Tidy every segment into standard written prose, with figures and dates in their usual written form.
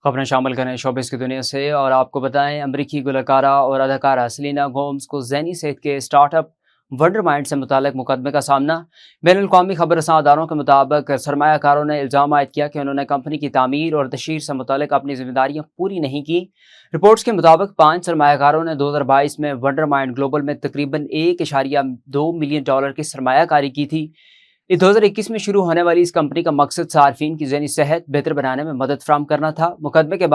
خبریں شامل کریں شوبز کی دنیا سے اور آپ کو بتائیں امریکی گلوکارہ اور اداکارہ سیلینا گومز کو ذہنی صحت کے اسٹارٹ اپ ونڈر مائنڈ سے متعلق مقدمے کا سامنا۔ بین الاقوامی خبر رساں اداروں کے مطابق سرمایہ کاروں نے الزام عائد کیا کہ انہوں نے کمپنی کی تعمیر اور تشہیر سے متعلق اپنی ذمہ داریاں پوری نہیں کی۔ رپورٹس کے مطابق 5 سرمایہ کاروں نے 2022 میں ونڈر مائنڈ گلوبل میں تقریباً $1.2 ملین کی سرمایہ کاری کی تھی۔ 2021 میں شروع ہونے والی اس کمپنی کا مقصد صارفین کی ذہنی صحت بہتر بنانے میں مدد فراہم کرنا تھا۔ مقدمے کے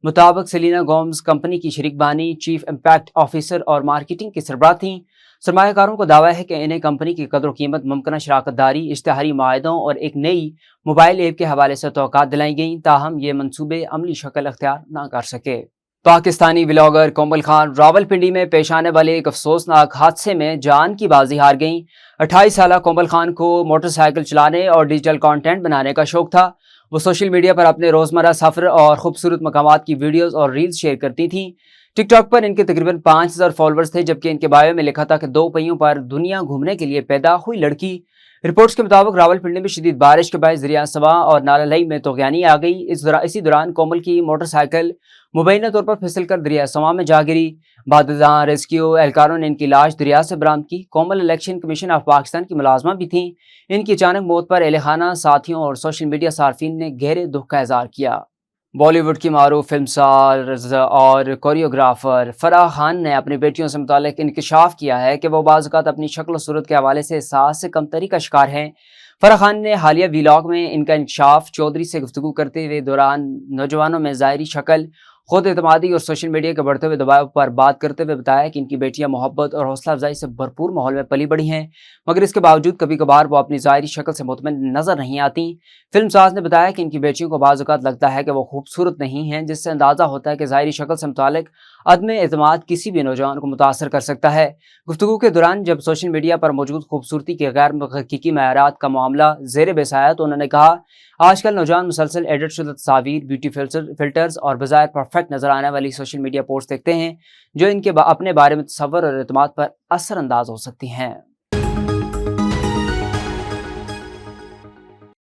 مطابق سیلینا گومز کمپنی کی شریک بانی، چیف امپیکٹ آفیسر اور مارکیٹنگ کی سربراہ تھیں۔ سرمایہ کاروں کو دعویٰ ہے کہ انہیں کمپنی کی قدر و قیمت، ممکنہ شراکت داری، اشتہاری معاہدوں اور ایک نئی موبائل ایپ کے حوالے سے توقعات دلائی گئیں، تاہم یہ منصوبے عملی شکل اختیار نہ کر سکے۔ پاکستانی ولاگر کومل خان راولپنڈی میں پیش آنے والے ایک افسوسناک حادثے میں جان کی بازی ہار گئیں۔ 28 سالہ کومل خان کو موٹر سائیکل چلانے اور ڈیجیٹل کانٹینٹ بنانے کا شوق تھا۔ وہ سوشل میڈیا پر اپنے روزمرہ سفر اور خوبصورت مقامات کی ویڈیوز اور ریلز شیئر کرتی تھیں۔ ٹک ٹاک پر ان کے تقریباً 5000 فالوورز تھے، جبکہ ان کے بایو میں لکھا تھا کہ 2 پہیوں پر دنیا گھومنے کے لیے پیدا ہوئی لڑکی۔ رپورٹس کے مطابق راولپنڈی میں شدید بارش کے باعث دریا سواں اور نالہ لئی میں طغیانی آ گئی۔ اسی دوران کومل کی موٹر سائیکل مبینہ طور پر پھسل کر دریا سواں میں جا گری۔ بعد ازاں ریسکیو اہلکاروں نے ان کی لاش دریا سے برآمد کی۔ کومل الیکشن کمیشن آف پاکستان کی ملازمہ بھی تھیں۔ ان کی اچانک موت پر اہل خانہ، ساتھیوں اور سوشل میڈیا صارفین نے گہرے دکھ کا اظہار کیا۔ بالی ووڈ کی معروف فلم ساز اور کوریوگرافر فرح خان نے اپنی بیٹیوں سے متعلق انکشاف کیا ہے کہ وہ بعض اوقات اپنی شکل و صورت کے حوالے سے احساس سے کمتری کا شکار ہیں۔ فرح خان نے حالیہ ویلاگ میں ان کا انکشاف چودھری سے گفتگو کرتے ہوئے دوران نوجوانوں میں ظاہری شکل، خود اعتمادی اور سوشل میڈیا کے بڑھتے ہوئے دباؤ پر بات کرتے ہوئے بتایا کہ ان کی بیٹیاں محبت اور حوصلہ افزائی سے بھرپور ماحول میں پلی بڑھی ہیں، مگر اس کے باوجود کبھی کبھار وہ اپنی ظاہری شکل سے مطمئن نظر نہیں آتی۔ فلم ساز نے بتایا کہ ان کی بیٹیوں کو بعض اوقات لگتا ہے کہ وہ خوبصورت نہیں ہیں، جس سے اندازہ ہوتا ہے کہ ظاہری شکل سے متعلق عدم اعتماد کسی بھی نوجوان کو متاثر کر سکتا ہے۔ گفتگو کے دوران جب سوشل میڈیا پر موجود خوبصورتی کے غیر حقیقی معیارات کا معاملہ زیر بحث آیا تو انہوں نے کہا، آج کل نوجوان مسلسل ایڈٹ شدہ تصاویر، بیوٹی فلٹرز اور بظاہر پرفیکٹ نظر آنے والی سوشل میڈیا پوسٹ دیکھتے ہیں جو ان کے اپنے بارے میں تصور اور اعتماد پر اثر انداز ہو سکتی ہیں۔